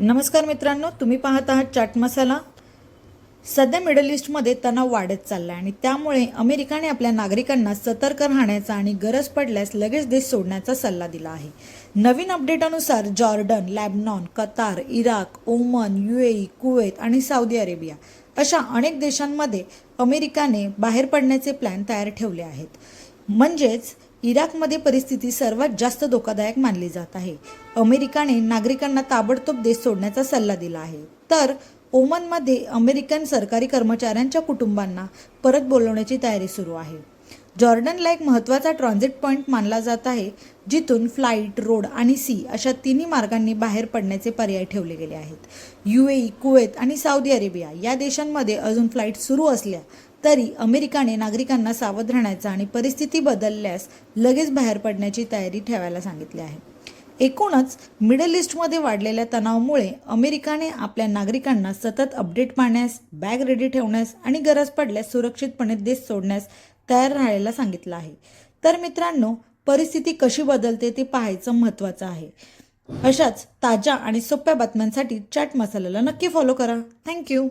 नमस्कार मित्रांनो, तुम्ही पाहत आहात चाट मसाला। सध्या मिडल ईस्टमध्ये तणाव वाढत चालला आहे आणि त्यामुळे अमेरिकेने आपल्या नागरिकांना सतर्क राहण्याचा आणि गरज पडल्यास लगेच देश सोडण्याचा सल्ला दिला आहे। नवीन अपडेटनुसार Jordan, Lebanon, Qatar, Iraq, Oman, UAE, Kuwait आणि सौदी अरेबिया अशा अनेक देशांमध्ये अमेरिकेने बाहेर पडण्याचे प्लॅन तयार ठेवले आहेत। म्हणजेच इराकमध्ये परिस्थिती सर्वात जास्त धोकादायक मानली जात आहे। अमेरिकेने नागरिकांना ताबडतोब देश सोडण्याचा सल्ला दिला आहे। तर ओमानमध्ये अमेरिकन सरकारी कर्मचाऱ्यांच्या कुटुंबांना परत बोलवण्याची तयारी सुरू आहे। जॉर्डनला एक महत्त्वाचा ट्रान्झिट पॉईंट मानला जात आहे, जिथून फ्लाईट, रोड आणि सी अशा तिन्ही मार्गांनी बाहेर पडण्याचे पर्याय ठेवले गेले आहेत। UAE, कुवेत आणि सौदी अरेबिया या देशांमध्ये अजून फ्लाईट सुरू असल्या तरी अमेरिकेने नागरिकांना सावध राहण्याचा आणि परिस्थिती बदलल्यास लगेच बाहेर पडण्याची तयारी ठेवायला सांगितले आहे। एकूणच मिडल ईस्टमध्ये वाढलेल्या तणावामुळे अमेरिकेने आपल्या नागरिकांना सतत अपडेट पाहण्यास, बॅग रेडी ठेवण्यास आणि गरज पडल्यास सुरक्षितपणे देश सोडण्यास तयार राहायला सांगितलं आहे। तर मित्रांनो, परिस्थिती कशी बदलते ते पाहायचं महत्त्वाचं आहे। अशाच ताज्या आणि सोप्या बातम्यांसाठी चाट मसाल्याला नक्की फॉलो करा। थँक्यू।